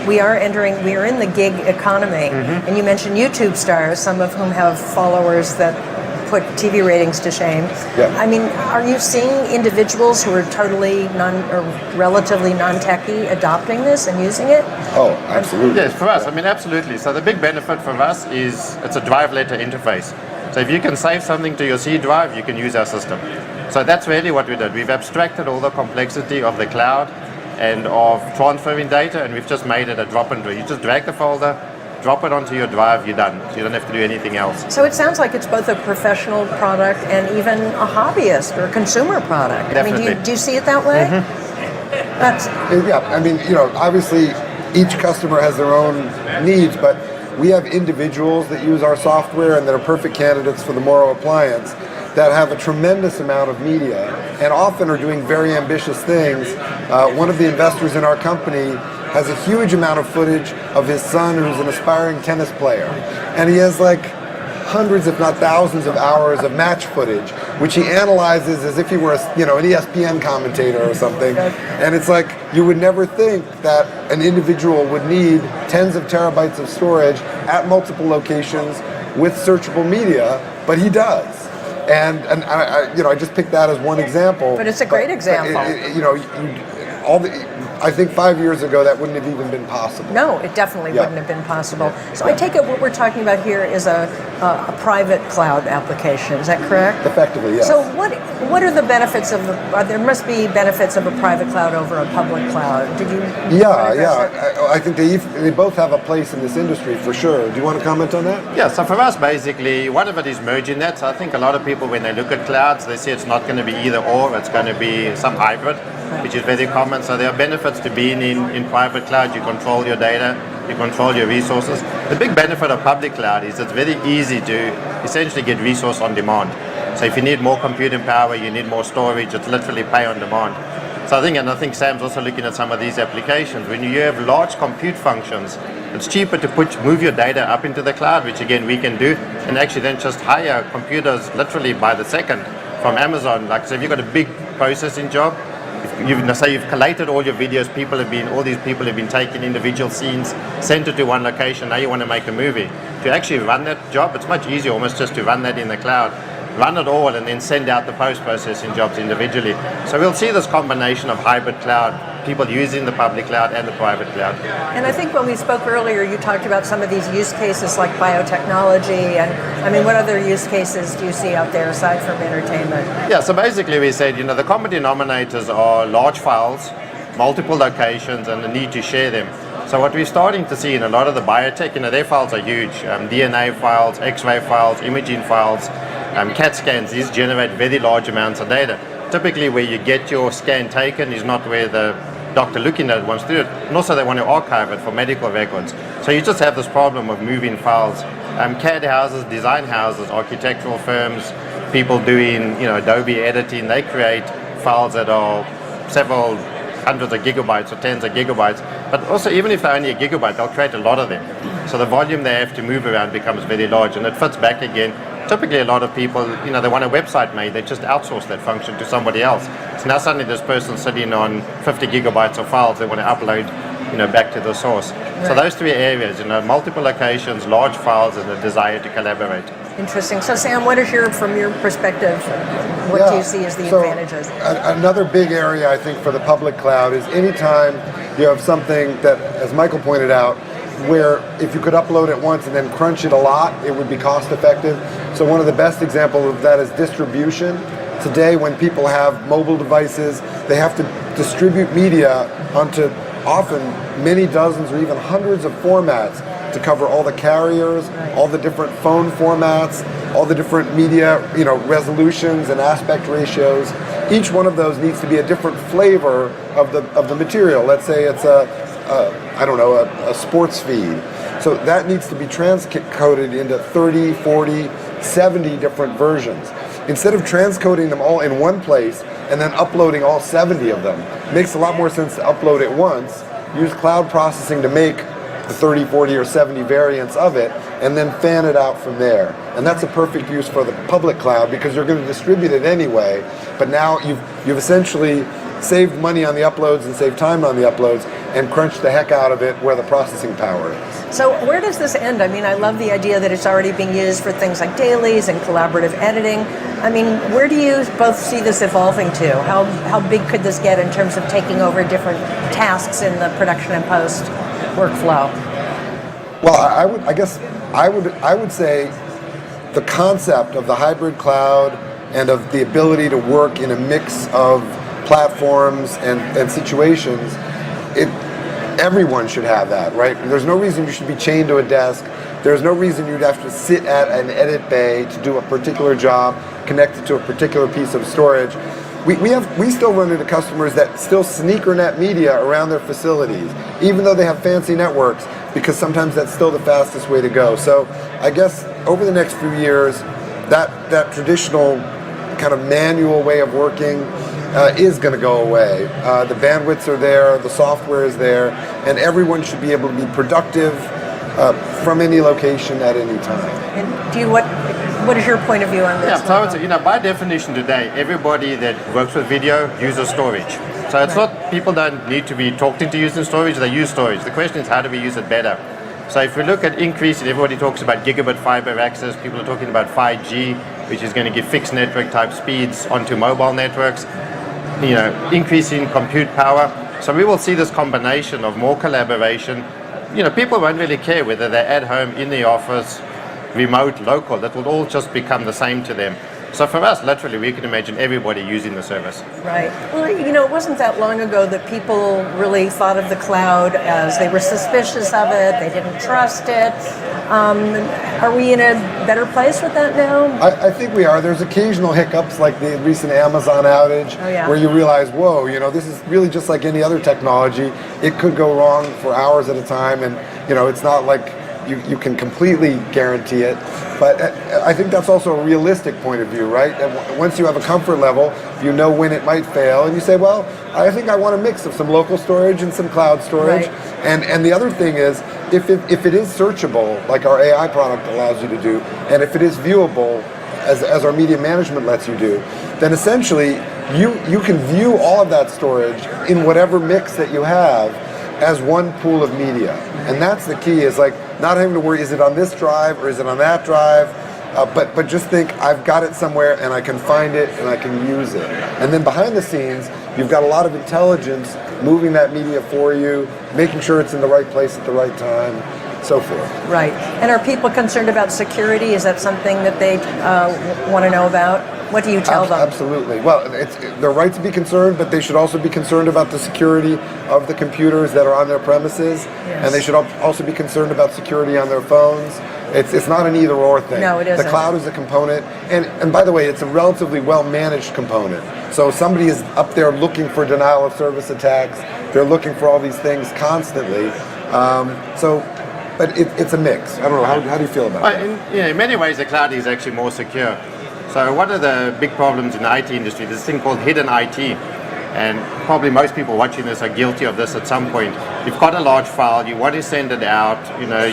we are in the gig economy, and you mentioned YouTube stars, some of whom have followers that put TV ratings to shame. Yeah. I mean, are you seeing individuals who are totally relatively non-techie adopting this and using it? Oh, absolutely. Yes, for us, absolutely. So the big benefit for us is it's a drive letter interface. So if you can save something to your C drive, you can use our system. So that's really what we did. We've abstracted all the complexity of the cloud and of transferring data, and we've just made it a drop and draw. You just drag the folder, drop it onto your drive, you're done. So you don't have to do anything else. So it sounds like it's both a professional product and even a hobbyist or consumer product. Definitely. Do you see it that way? Obviously each customer has their own needs, but we have individuals that use our software and that are perfect candidates for the Morrow appliance that have a tremendous amount of media and often are doing very ambitious things. One of the investors in our company has a huge amount of footage of his son who's an aspiring tennis player. And he has hundreds, if not thousands of hours of match footage, which he analyzes as if he were an ESPN commentator or something. And it's you would never think that an individual would need tens of terabytes of storage at multiple locations with searchable media, but he does. And I just picked that as one example. But it's a great example. I think 5 years ago that wouldn't have even been possible. No, it definitely wouldn't have been possible. So I take it what we're talking about here is a private cloud application. Is that correct? Effectively, yes. So what are the benefits there must be benefits of a private cloud over a public cloud. Did you? I think they both have a place in this industry for sure. Do you want to comment on that? Yeah, so for us basically, one of it is merging that. So I think a lot of people when they look at clouds, they say it's not going to be either or, it's going to be some hybrid, which is very common. So there are benefits to being in private cloud. You control your data, you control your resources. The big benefit of public cloud is it's very easy to essentially get resource on demand. So if you need more computing power, you need more storage, it's literally pay on demand. So I think Sam's also looking at some of these applications. When you have large compute functions, it's cheaper to move your data up into the cloud, which again we can do, and actually then just hire computers literally by the second from Amazon. So if you've got a big processing job, you've collated all your videos, all these people have been taking individual scenes, sent it to one location, now you want to make a movie. To actually run that job, it's much easier almost just to run that in the cloud, run it all and then send out the post-processing jobs individually. So we'll see this combination of hybrid cloud, people using the public cloud and the private cloud. And I think when we spoke earlier, you talked about some of these use cases like biotechnology, and what other use cases do you see out there aside from entertainment? Yeah, so basically we said, the common denominators are large files, multiple locations, and the need to share them. So what we're starting to see in a lot of the biotech, their files are huge. DNA files, X-ray files, imaging files, CAT scans, these generate very large amounts of data. Typically where you get your scan taken is not where the doctor looking at it wants to do it. And also they want to archive it for medical records. So you just have this problem of moving files. CAD houses, design houses, architectural firms, people doing Adobe editing, they create files that are several hundreds of gigabytes or tens of gigabytes. But also, even if they're only a gigabyte, they'll create a lot of them. So the volume they have to move around becomes very large, and it fits back again. Typically, a lot of people, they want a website made, they just outsource that function to somebody else. So now suddenly this person's sitting on 50 gigabytes of files they want to upload, back to the source. Right. So those three areas, multiple locations, large files, and the desire to collaborate. Interesting. So Sam, from your perspective, what do you see as the advantages? Another big area, I think, for the public cloud is anytime you have something that, as Michael pointed out, where if you could upload it once and then crunch it a lot, it would be cost effective. So one of the best examples of that is distribution. Today, when people have mobile devices, they have to distribute media onto often many dozens or even hundreds of formats to cover all the carriers, all the different phone formats, all the different media, resolutions and aspect ratios. Each one of those needs to be a different flavor of the material. Let's say it's a sports feed. So that needs to be transcoded into 30, 40, 70 different versions. Instead of transcoding them all in one place and then uploading all 70 of them, it makes a lot more sense to upload it once, use cloud processing to make the 30, 40, or 70 variants of it, and then fan it out from there. And that's a perfect use for the public cloud because you're going to distribute it anyway, but now you've essentially saved money on the uploads and saved time on the uploads and crunched the heck out of it where the processing power is. So where does this end? I mean, I love the idea that it's already being used for things like dailies and collaborative editing. I mean, where do you both see this evolving to? How big could this get in terms of taking over different tasks in the production and post workflow? Well, I would say the concept of the hybrid cloud and of the ability to work in a mix of platforms and situations, everyone should have that, right? There's no reason you should be chained to a desk. There's no reason you'd have to sit at an edit bay to do a particular job connected to a particular piece of storage. We still run into customers that still sneakernet media around their facilities, even though they have fancy networks, because sometimes that's still the fastest way to go. So I guess over the next few years, that traditional kind of manual way of working is going to go away. The bandwidths are there, the software is there, and everyone should be able to be productive from any location at any time. And what is your point of view on this? Yeah, so I would say, by definition today, everybody that works with video uses storage. So it's not, people don't need to be talked into using storage, they use storage. The question is, how do we use it better? So if we look at increasing, everybody talks about gigabit fiber access, people are talking about 5G, which is going to give fixed network type speeds onto mobile networks, increasing compute power. So we will see this combination of more collaboration. People won't really care whether they're at home, in the office, remote, local. That will all just become the same to them. So for us, literally, we can imagine everybody using the service. Right. Well, it wasn't that long ago that people really thought of the cloud as they were suspicious of it, they didn't trust it. Are we in a better place with that now? I think we are. There's occasional hiccups like the recent Amazon outage where you realize, whoa, this is really just like any other technology. It could go wrong for hours at a time, and it's not like you can completely guarantee it. But I think that's also a realistic point of view, right? And once you have a comfort level, you know when it might fail, and you say, well, I think I want a mix of some local storage and some cloud storage. Right. And the other thing is, if it is searchable, like our AI product allows you to do, and if it is viewable, as our media management lets you do, then essentially you can view all of that storage in whatever mix that you have as one pool of media. And that's the key, is like not having to worry, is it on this drive or is it on that drive? But just think, I've got it somewhere and I can find it and I can use it. And then behind the scenes, you've got a lot of intelligence moving that media for you, making sure it's in the right place at the right time, so forth. Right. And are people concerned about security? Is that something that they want to know about? What do you tell them? Absolutely. Well, they're right to be concerned, but they should also be concerned about the security of the computers that are on their premises, and they should also be concerned about security on their phones. It's not an either-or thing. No, it isn't. The cloud is a component, and by the way, it's a relatively well-managed component. So somebody is up there looking for denial of service attacks. They're looking for all these things constantly. but it's a mix. I don't know. How do you feel about that? In many ways, the cloud is actually more secure. So one of the big problems in the IT industry, there's this thing called hidden IT. And probably most people watching this are guilty of this at some point. You've got a large file, you want to send it out,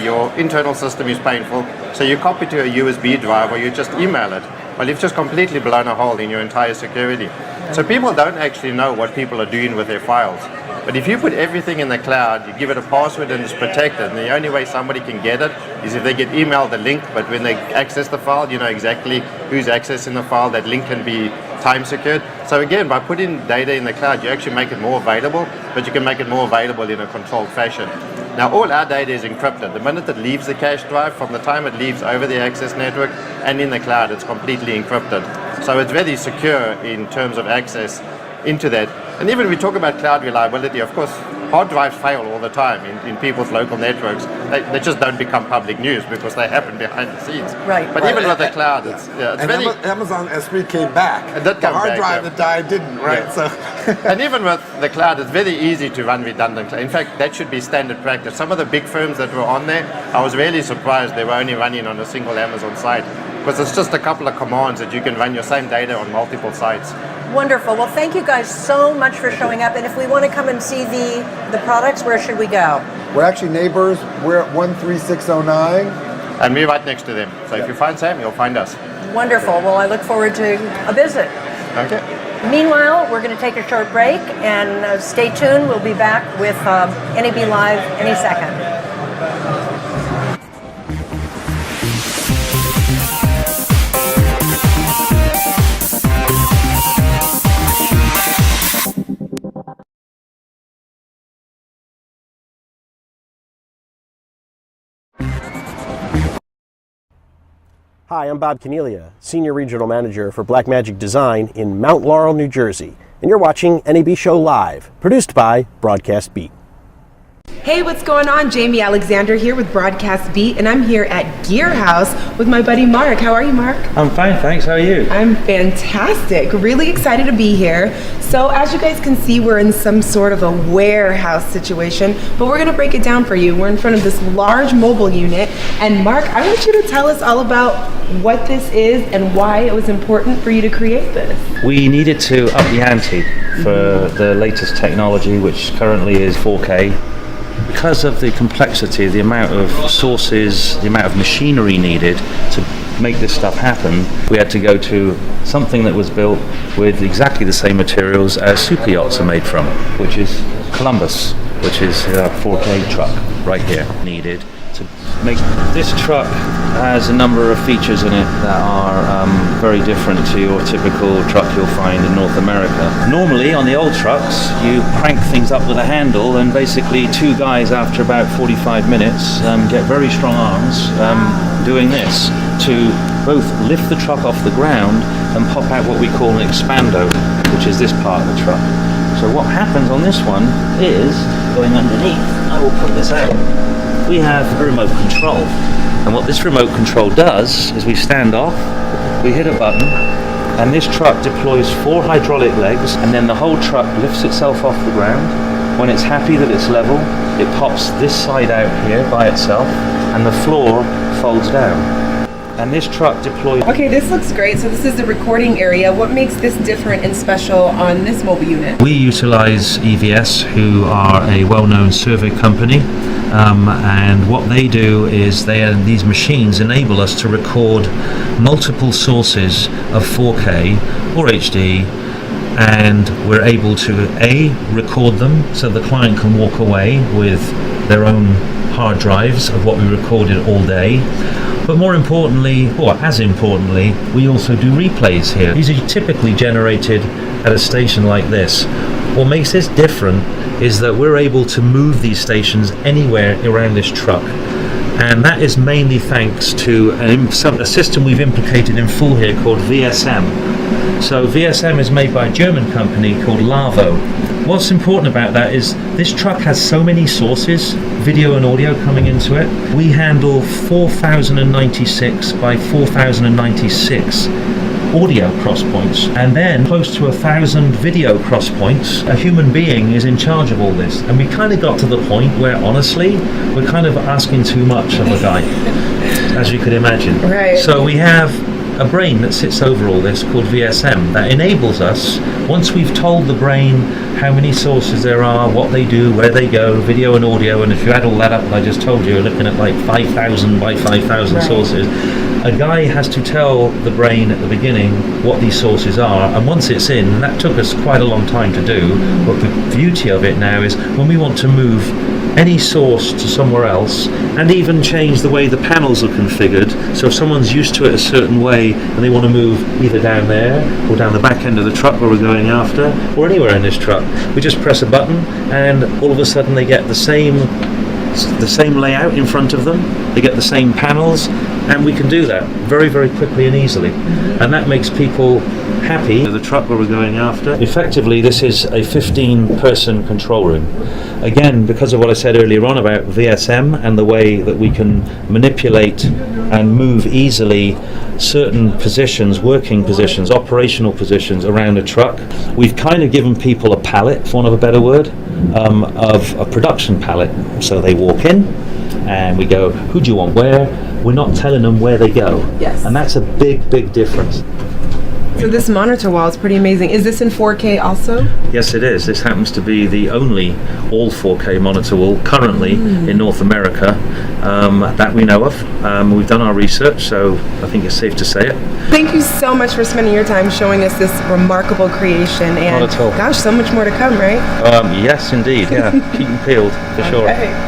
your internal system is painful, so you copy to a USB drive or you just email it. Well, you've just completely blown a hole in your entire security. So people don't actually know what people are doing with their files. But if you put everything in the cloud, you give it a password and it's protected, and the only way somebody can get it is if they get emailed the link, but when they access the file, you know exactly who's accessing the file. That link can be time secured. So again, by putting data in the cloud, you actually make it more available, but you can make it more available in a controlled fashion. Now, all our data is encrypted. The minute it leaves the cache drive, from the time it leaves over the access network and in the cloud, it's completely encrypted. So it's very secure in terms of access into that. And even when we talk about cloud reliability, of course, hard drives fail all the time in people's local networks. They just don't become public news because they happen behind the scenes. Right. But even with the cloud, it's very... Amazon S3 came back. And that the came hard back, drive that died didn't, right? Yeah. So. And even with the cloud, it's very easy to run redundant cloud. In fact, that should be standard practice. Some of the big firms that were on there, I was really surprised they were only running on a single Amazon site, because it's just a couple of commands that you can run your same data on multiple sites. Wonderful. Well, thank you guys so much for showing up. And if we want to come and see the products, where should we go? We're actually neighbors. We're at 13609. And we're right next to them. So if you find Sam, you'll find us. Wonderful. Well, I look forward to a visit. Okay. Meanwhile, we're going to take a short break, and stay tuned. We'll be back with NAB Live any second. Hi, I'm Bob Cornelia, Senior Regional Manager for Blackmagic Design in Mount Laurel, New Jersey. And you're watching NAB Show Live, produced by Broadcast Beat. Hey, what's going on? Jamie Alexander here with Broadcast Beat, and I'm here at Gear House with my buddy Mark. How are you, Mark? I'm fine, thanks. How are you? I'm fantastic. Really excited to be here. So as you guys can see, we're in some sort of a warehouse situation, but we're going to break it down for you. We're in front of this large mobile unit, and Mark, I want you to tell us all about what this is and why it was important for you to create this. We needed to up the ante for the latest technology, which currently is 4K. Because of the complexity, the amount of sources, the amount of machinery needed to make this stuff happen, we had to go to something that was built with exactly the same materials as super yachts are made from, which is Columbus, which is a 4K truck right here needed to make this truck. Has a number of features in it that are very different to your typical truck you'll find in North America. Normally on the old trucks you crank things up with a handle, and basically two guys after about 45 minutes get very strong arms doing this to both lift the truck off the ground and pop out what we call an expando, which is this part of the truck. So what happens on this one is, going underneath, I will put this out, we have a remote control. And what this remote control does is we stand off, we hit a button, and this truck deploys 4 hydraulic legs, and then the whole truck lifts itself off the ground. When it's happy that it's level, it pops this side out here by itself, and the floor folds down. And this truck deploys... Okay, this looks great. So this is the recording area. What makes this different and special on this mobile unit? We utilize EVS, who are a well-known survey company. And what they do is these machines enable us to record multiple sources of 4K or HD, and we're able to record them so the client can walk away with their own hard drives of what we recorded all day. But more importantly, or as importantly, we also do replays here. These are typically generated at a station like this. What makes this different is that we're able to move these stations anywhere around this truck, and that is mainly thanks to a system we've implicated in full here called VSM. So VSM is made by a German company called Lavo. What's important about that is this truck has so many sources, video and audio coming into it. We handle 4096 by 4096 audio cross points, and then close to 1,000 video cross points. A human being is in charge of all this, and we kind of got to the point where, honestly, we're kind of asking too much of a guy, as you could imagine. Right. So we have a brain that sits over all this called VSM that enables us, once we've told the brain how many sources there are, what they do, where they go, video and audio, and if you add all that up that I just told you, you're looking at like 5,000 by 5,000 sources. A guy has to tell the brain at the beginning what these sources are, and once it's in, and that took us quite a long time to do, but the beauty of it now is when we want to move any source to somewhere else and even change the way the panels are configured, so if someone's used to it a certain way and they want to move either down there or down the back end of the truck where we're going after, or anywhere in this truck, we just press a button and all of a sudden they get the same layout in front of them, they get the same panels, and we can do that very, very quickly and easily. And that makes people happy. The truck where we're going after. Effectively, this is a 15-person control room. Again, because of what I said earlier on about VSM and the way that we can manipulate and move easily certain positions, working positions, operational positions around a truck, we've kind of given people a palette, for want of a better word, of a production palette. So they walk in and we go, who do you want where? We're not telling them where they go. Yes. And that's a big, big difference. So this monitor wall is pretty amazing. Is this in 4K also? Yes, it is. This happens to be the only all 4K monitor wall currently in North America that we know of. We've done our research, so I think it's safe to say it. Thank you so much for spending your time showing us this remarkable creation. And Not at all. gosh, so much more to come, right? Yes, indeed. Yeah, keep them peeled for sure. Okay.